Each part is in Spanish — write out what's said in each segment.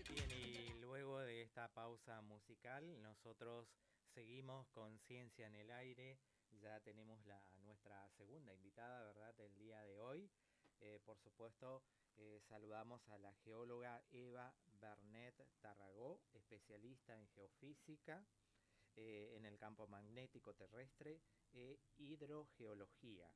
Bien, y luego de esta pausa musical, nosotros seguimos con Ciencia en el Aire. Ya tenemos nuestra segunda invitada, ¿verdad?, del día de hoy. Por supuesto, saludamos a la geóloga Eva Bernet Tarragó, especialista en geofísica, en el campo magnético terrestre e hidrogeología.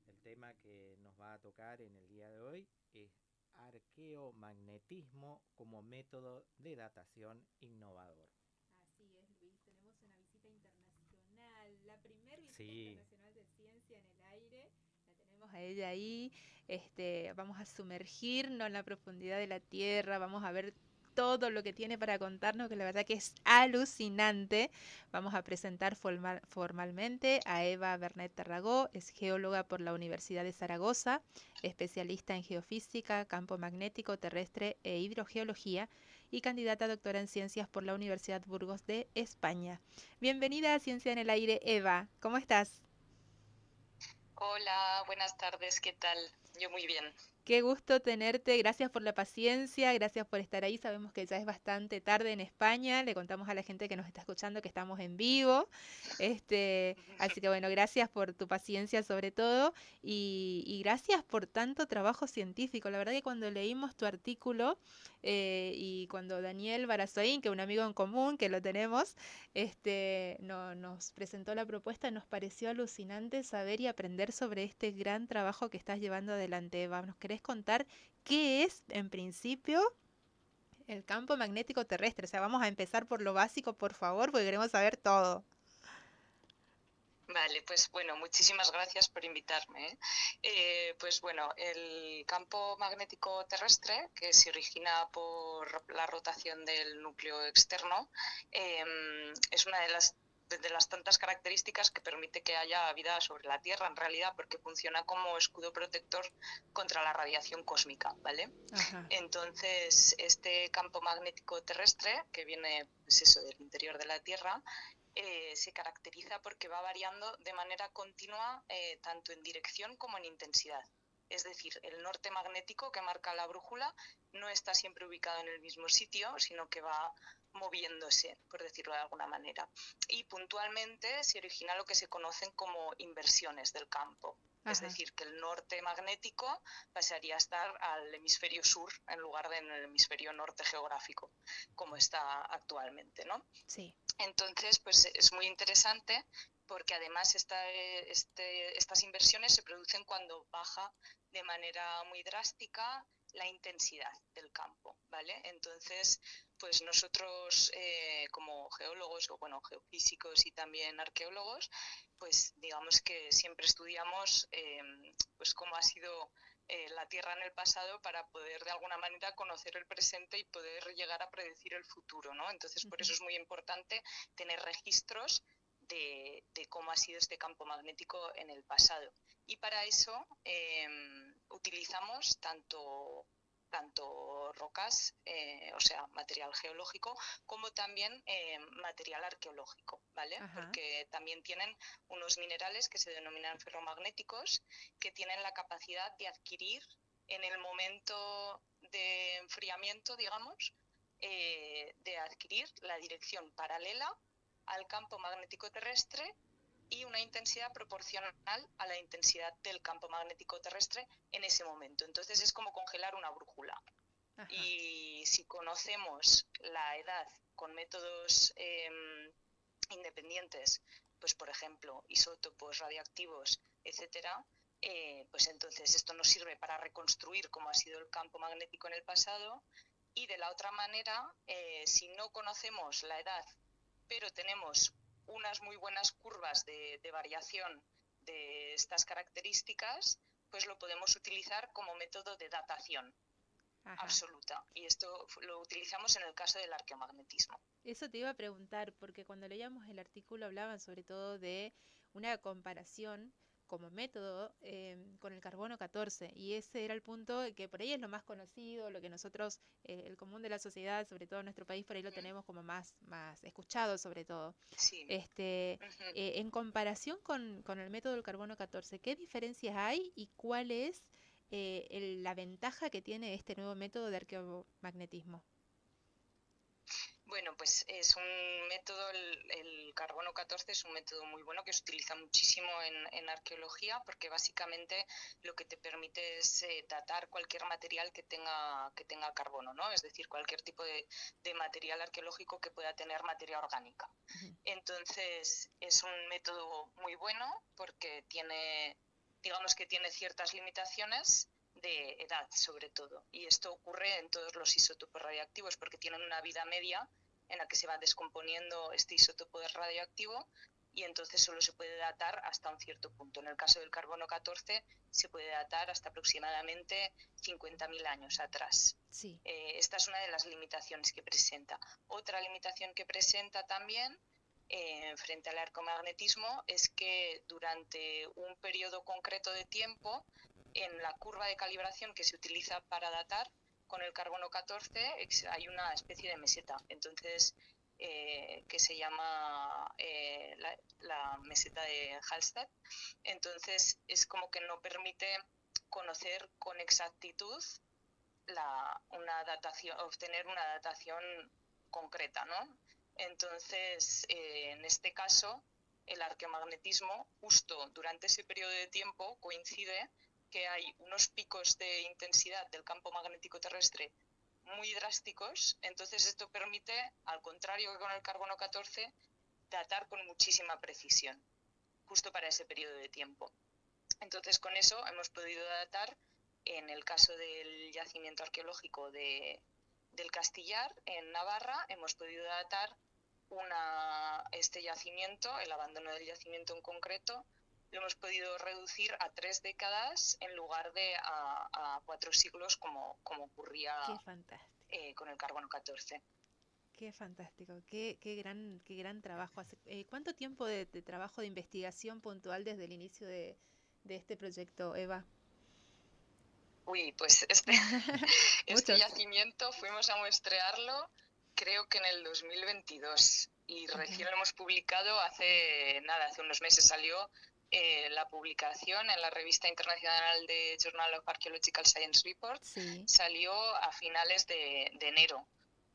El tema que nos va a tocar en el día de hoy es arqueomagnetismo como método de datación innovador. Así es, Luis, tenemos una visita internacional, la primer visita Sí, internacional de Ciencia en el Aire. La tenemos a ella ahí. Vamos a sumergirnos en la profundidad de la Tierra, vamos a ver todo lo que tiene para contarnos, que la verdad que es alucinante. Vamos a presentar formalmente a Eva Bernet Tarragó, es geóloga por la Universidad de Zaragoza, especialista en geofísica, campo magnético terrestre e hidrogeología y candidata a doctora en ciencias por la Universidad Burgos de España. Bienvenida a Ciencia en el Aire, Eva. ¿Cómo estás? Hola, buenas tardes, ¿qué tal? Yo muy bien. Qué gusto tenerte, gracias por la paciencia, gracias por estar ahí. Sabemos que ya es bastante tarde en España, le contamos a la gente que nos está escuchando que estamos en vivo. Así que bueno, gracias por tu paciencia sobre todo y gracias por tanto trabajo científico. La verdad que cuando leímos tu artículo y cuando Daniel Barazoín, que es un amigo en común que lo tenemos, nos presentó la propuesta, nos pareció alucinante saber y aprender sobre este gran trabajo que estás llevando adelante, Eva. ¿Nos querés contar qué es, en principio, el campo magnético terrestre? O sea, vamos a empezar por lo básico, por favor, porque queremos saber todo. Vale, pues bueno, muchísimas gracias por invitarme. Pues bueno, el campo magnético terrestre, que se origina por la rotación del núcleo externo, es una de las tantas características que permite que haya vida sobre la Tierra, en realidad, porque funciona como escudo protector contra la radiación cósmica, ¿vale? Ajá. Entonces, este campo magnético terrestre, que viene, pues eso, del interior de la Tierra, se caracteriza porque va variando de manera continua, tanto en dirección como en intensidad. Es decir, el norte magnético que marca la brújula no está siempre ubicado en el mismo sitio, sino que va moviéndose, por decirlo de alguna manera. Y puntualmente se origina lo que se conocen como inversiones del campo. Es Ajá. decir, que el norte magnético pasaría a estar al hemisferio sur en lugar de en el hemisferio norte geográfico, como está actualmente, ¿no? Sí. Entonces, pues es muy interesante porque además estas inversiones se producen cuando baja de manera muy drástica la intensidad del campo, ¿vale? Entonces, pues nosotros como geólogos o bueno, geofísicos y también arqueólogos, pues digamos que siempre estudiamos pues cómo ha sido la Tierra en el pasado para poder de alguna manera conocer el presente y poder llegar a predecir el futuro, ¿no? Entonces, por eso Ujú. es muy importante tener registros de cómo ha sido este campo magnético en el pasado. Y para eso utilizamos tanto rocas, o sea, material geológico, como también material arqueológico, ¿vale? Ajá. Porque también tienen unos minerales que se denominan ferromagnéticos, que tienen la capacidad de adquirir en el momento de enfriamiento, digamos, de adquirir la dirección paralela al campo magnético terrestre y una intensidad proporcional a la intensidad del campo magnético terrestre en ese momento. Entonces es como congelar una brújula. Ajá. Y si conocemos la edad con métodos independientes, pues por ejemplo, isótopos radiactivos, etcétera, pues entonces esto nos sirve para reconstruir cómo ha sido el campo magnético en el pasado. Y de la otra manera, si no conocemos la edad, pero tenemos unas muy buenas curvas de variación de estas características, pues lo podemos utilizar como método de datación Ajá. absoluta. Y esto lo utilizamos en el caso del arqueomagnetismo. Eso te iba a preguntar, porque cuando leíamos el artículo hablaban sobre todo de una comparación como método con el carbono 14 y ese era el punto que por ahí es lo más conocido, lo que nosotros, el común de la sociedad, sobre todo en nuestro país, por ahí lo tenemos como más escuchado sobre todo. Sí. Este, Uh-huh. en comparación con el método del carbono 14, ¿qué diferencias hay y cuál es la ventaja que tiene este nuevo método de arqueomagnetismo? Bueno, pues es un método, el carbono 14 es un método muy bueno que se utiliza muchísimo en arqueología, porque básicamente lo que te permite es datar cualquier material que tenga carbono, ¿no? Es decir, cualquier tipo de material arqueológico que pueda tener materia orgánica. Ujú. Entonces, es un método muy bueno porque digamos que tiene ciertas limitaciones de edad, sobre todo. Y esto ocurre en todos los isótopos radioactivos porque tienen una vida media en la que se va descomponiendo este isótopo radioactivo y entonces solo se puede datar hasta un cierto punto. En el caso del carbono 14 se puede datar hasta aproximadamente 50.000 años atrás. Sí. Esta es una de las limitaciones que presenta. Otra limitación que presenta también frente al arcomagnetismo es que durante un periodo concreto de tiempo, en la curva de calibración que se utiliza para datar, con el carbono 14 hay una especie de meseta, entonces que se llama la meseta de Hallstatt. Entonces es como que no permite conocer con exactitud obtener una datación concreta, ¿no? Entonces, en este caso, el arqueomagnetismo, justo durante ese periodo de tiempo, coincide que hay unos picos de intensidad del campo magnético terrestre muy drásticos, entonces esto permite, al contrario que con el carbono 14, datar con muchísima precisión, justo para ese periodo de tiempo. Entonces, con eso hemos podido datar, en el caso del yacimiento arqueológico del Castillar, en Navarra, hemos podido datar este yacimiento, el abandono del yacimiento en concreto, lo hemos podido reducir a 3 décadas en lugar de a 4 siglos como ocurría Qué fantástico. Con el carbono 14. Qué fantástico, qué gran trabajo hace. ¿Cuánto tiempo de trabajo de investigación puntual desde el inicio de este proyecto, Eva? Uy, pues este Muchos. yacimiento fuimos a muestrearlo creo que en el 2022 y recién lo hemos publicado hace unos meses salió la publicación en la revista internacional de Journal of Archaeological Science Report, Sí. salió a finales de enero.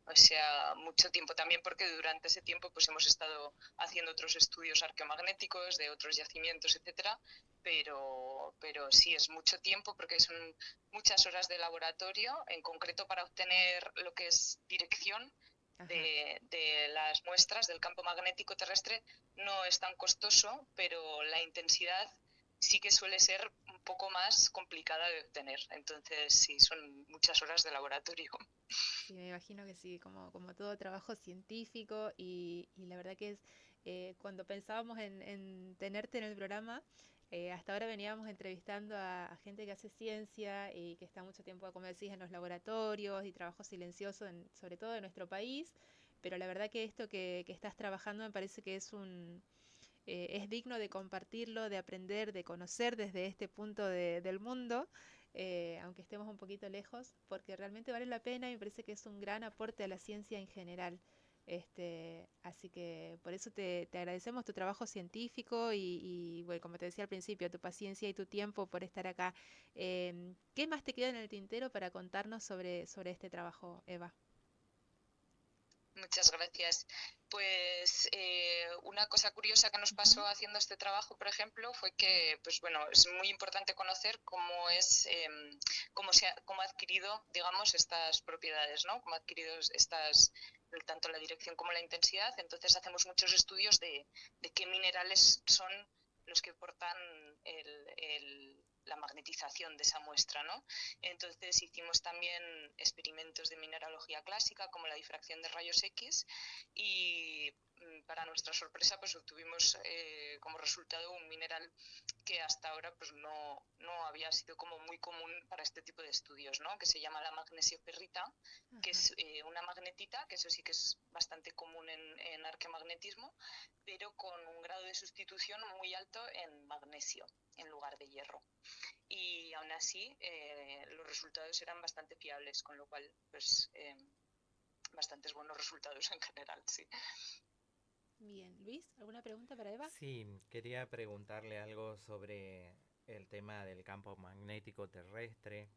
O sea, mucho tiempo también porque durante ese tiempo pues hemos estado haciendo otros estudios arqueomagnéticos de otros yacimientos, etcétera, pero sí es mucho tiempo porque son muchas horas de laboratorio, en concreto para obtener lo que es dirección de las muestras del campo magnético terrestre no es tan costoso, pero la intensidad sí que suele ser un poco más complicada de obtener. Entonces, sí, son muchas horas de laboratorio. Sí, me imagino que sí, como todo trabajo científico y la verdad que es, cuando pensábamos en tenerte en el programa, hasta ahora veníamos entrevistando a gente que hace ciencia y que está mucho tiempo, como decís, en los laboratorios y trabajo silencioso, sobre todo en nuestro país, pero la verdad que esto que estás trabajando me parece que es digno de compartirlo, de aprender, de conocer desde este punto del mundo, aunque estemos un poquito lejos, porque realmente vale la pena y me parece que es un gran aporte a la ciencia en general. Así que por eso te agradecemos tu trabajo científico y, bueno, como te decía al principio, tu paciencia y tu tiempo por estar acá. ¿Qué más te queda en el tintero para contarnos sobre este trabajo, Eva? Muchas gracias. Pues una cosa curiosa que nos pasó haciendo este trabajo, por ejemplo, fue que, pues bueno, es muy importante conocer cómo cómo ha adquirido, digamos, estas propiedades, ¿no? Cómo ha adquirido tanto la dirección como la intensidad. Entonces hacemos muchos estudios de qué minerales son los que portan la magnetización de esa muestra, ¿no? Entonces hicimos también experimentos de mineralogía clásica como la difracción de rayos X y para nuestra sorpresa pues obtuvimos como resultado un mineral que hasta ahora pues no había sido como muy común para este tipo de estudios, ¿no? Que se llama la magnesioferrita, que es una magnetita, que eso sí que es bastante común en arqueomagnetismo, pero con un grado de sustitución muy alto en magnesio en lugar de hierro. Y aún así los resultados eran bastante fiables, con lo cual pues bastantes buenos resultados en general, sí. Bien, Luis, ¿alguna pregunta para Eva? Sí, quería preguntarle algo sobre el tema del campo magnético terrestre.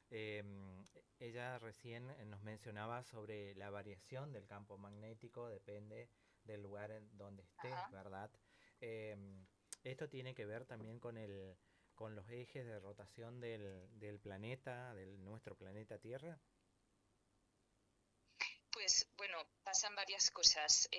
Ella recién nos mencionaba sobre la variación del campo magnético, depende del lugar en donde esté, Ajá. ¿verdad? Eh, Esto tiene que ver también con los ejes de rotación del planeta, de nuestro planeta Tierra. Pues bueno, pasan varias cosas.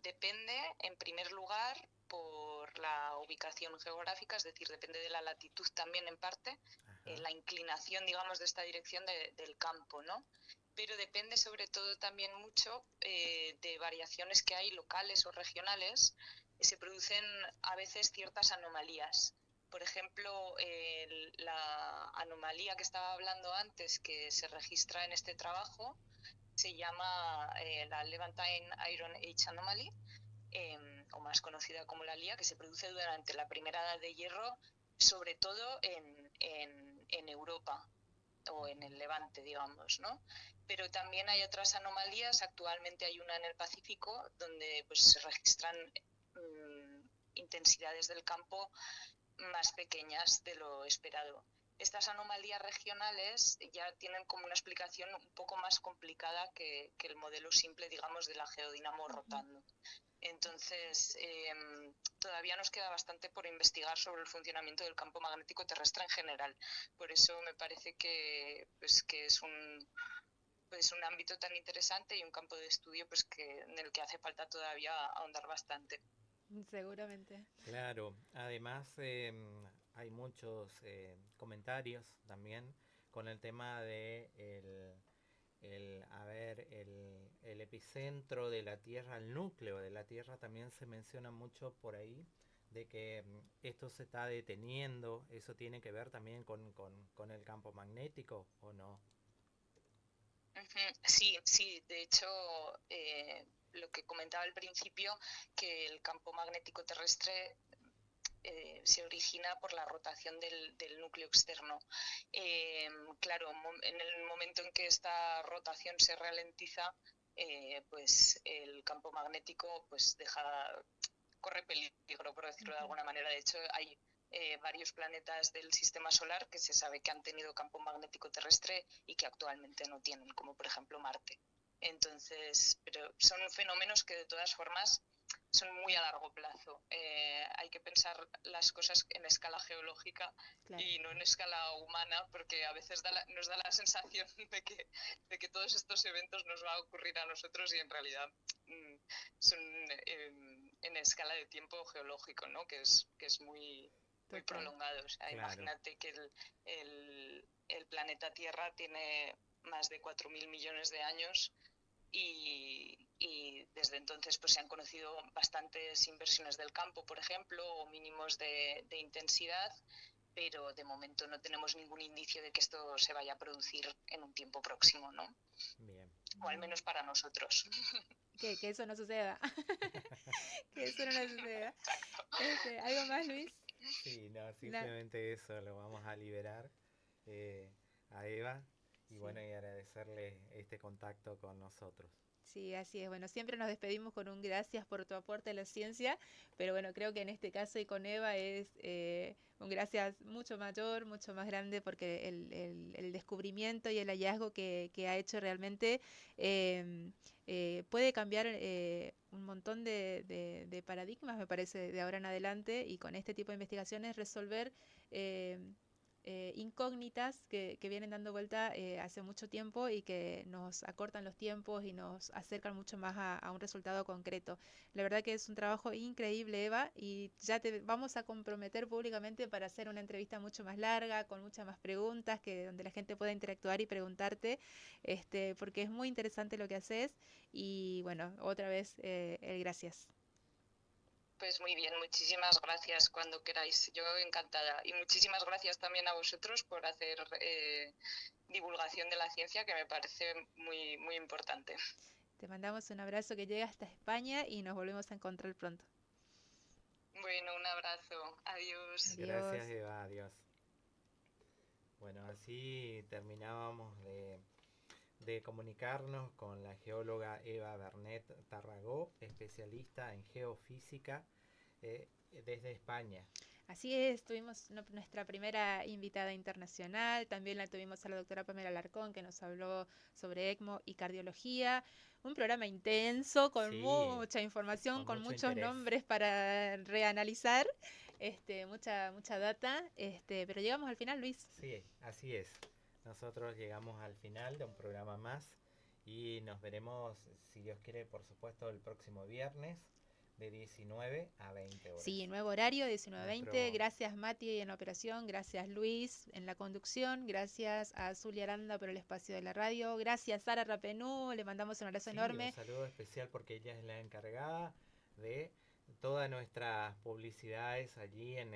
Depende, en primer lugar, por la ubicación geográfica, es decir, depende de la latitud también en parte, la inclinación, digamos, de esta dirección del campo, ¿no? Pero depende sobre todo también mucho de variaciones que hay locales o regionales. Se producen a veces ciertas anomalías. Por ejemplo, la anomalía que estaba hablando antes, que se registra en este trabajo, se llama la Levantine Iron Age Anomaly, o más conocida como la LIA, que se produce durante la primera edad de hierro, sobre todo en Europa o en el Levante, digamos, ¿no? Pero también hay otras anomalías. Actualmente hay una en el Pacífico donde pues, se registran intensidades del campo más pequeñas de lo esperado. Estas anomalías regionales ya tienen como una explicación un poco más complicada que el modelo simple, digamos, de la geodinamo rotando. Entonces, todavía nos queda bastante por investigar sobre el funcionamiento del campo magnético terrestre en general. Por eso me parece que es un ámbito tan interesante y un campo de estudio pues en el que hace falta todavía ahondar bastante. Seguramente. Claro, además hay muchos comentarios también con el tema de el epicentro de la Tierra, el núcleo de la Tierra, también se menciona mucho por ahí, de que esto se está deteniendo. ¿Eso tiene que ver también con el campo magnético o no? Sí, sí, de hecho, lo que comentaba al principio, que el campo magnético terrestre se origina por la rotación del núcleo externo. Claro, en el momento en que esta rotación se ralentiza, pues el campo magnético pues corre peligro, por decirlo de alguna manera. De hecho, hay varios planetas del sistema solar que se sabe que han tenido campo magnético terrestre y que actualmente no tienen, como por ejemplo Marte. Entonces, pero son fenómenos que de todas formas son muy a largo plazo. Hay que pensar las cosas en escala geológica, claro, y no en escala humana, porque a veces nos da la sensación de que todos estos eventos nos van a ocurrir a nosotros y en realidad son en escala de tiempo geológico, ¿no? Que es muy prolongado. O sea, claro, imagínate que el planeta Tierra tiene más de 4.000 millones de años y desde entonces pues se han conocido bastantes inversiones del campo, por ejemplo, o mínimos de intensidad, pero de momento no tenemos ningún indicio de que esto se vaya a producir en un tiempo próximo, ¿no? Bien. O al menos para nosotros. Que eso no suceda. Que eso no suceda. Exacto. ¿Algo más, Luis? Sí, no, simplemente eso, lo vamos a liberar a Eva y bueno, y agradecerle este contacto con nosotros. Sí, así es. Bueno, siempre nos despedimos con un gracias por tu aporte a la ciencia, pero bueno, creo que en este caso y con Eva es un gracias mucho mayor, mucho más grande, porque el descubrimiento y el hallazgo que ha hecho realmente puede cambiar un montón de paradigmas, me parece, de ahora en adelante, y con este tipo de investigaciones resolver incógnitas que vienen dando vuelta hace mucho tiempo y que nos acortan los tiempos y nos acercan mucho más a un resultado concreto. La verdad que es un trabajo increíble, Eva, y ya te vamos a comprometer públicamente para hacer una entrevista mucho más larga, con muchas más preguntas, donde la gente pueda interactuar y preguntarte, porque es muy interesante lo que haces y bueno, otra vez el gracias. Pues muy bien, muchísimas gracias cuando queráis. Yo encantada. Y muchísimas gracias también a vosotros por hacer divulgación de la ciencia, que me parece muy, muy importante. Te mandamos un abrazo que llega hasta España y nos volvemos a encontrar pronto. Bueno, un abrazo. Adiós. Gracias, Eva. Adiós. Bueno, así terminábamos de comunicarnos con la geóloga Eva Bernet Tarragó, especialista en geofísica desde España. Así es, tuvimos nuestra primera invitada internacional, también la tuvimos a la doctora Pamela Alarcón que nos habló sobre ECMO y cardiología. Un programa intenso, con Sí, mucha información, con con mucho muchos interés. nombres para reanalizar, mucha data, pero llegamos al final, Luis. Sí, así es. Nosotros llegamos al final de un programa más y nos veremos, si Dios quiere, por supuesto, el próximo viernes de 19 a 20 horas. Sí, nuevo horario, 19:20. Nuestro Gracias Mati en la operación, gracias Luis en la conducción, gracias a Zulia Aranda por el espacio de la radio, gracias Sara Rapenú, le mandamos un abrazo Sí, un enorme. saludo especial porque ella es la encargada de todas nuestras publicidades allí en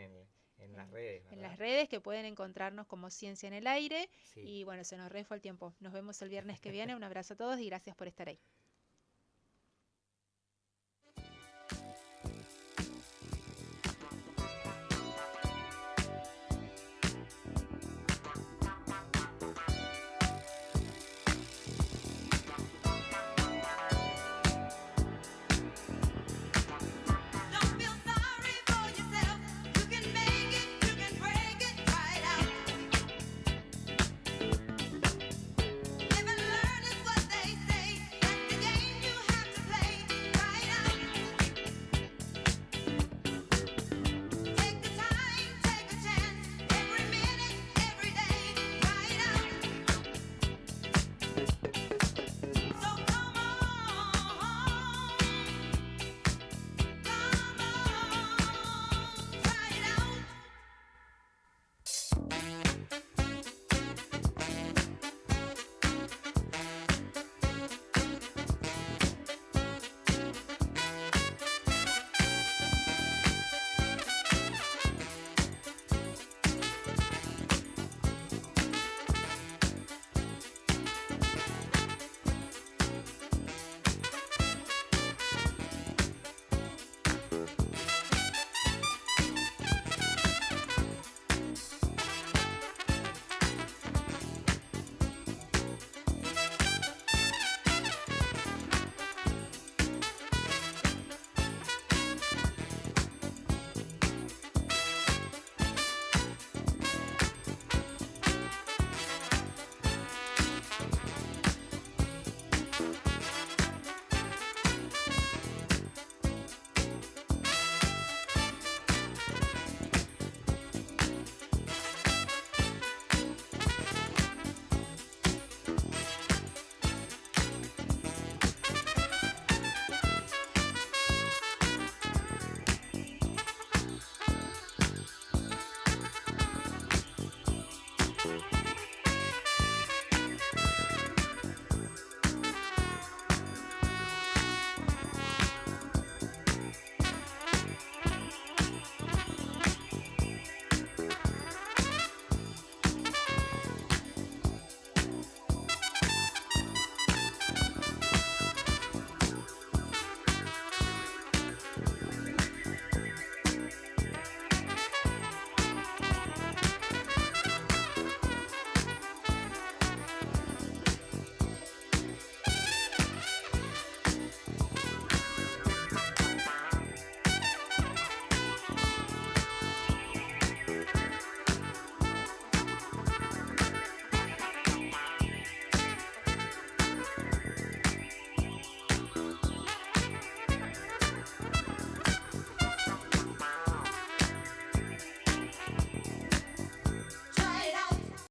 las redes, En ¿verdad? las redes que pueden encontrarnos como Ciencia en el Aire. Sí. Y bueno, se nos re fue el tiempo. Nos vemos el viernes que viene. Un abrazo a todos y gracias por estar ahí.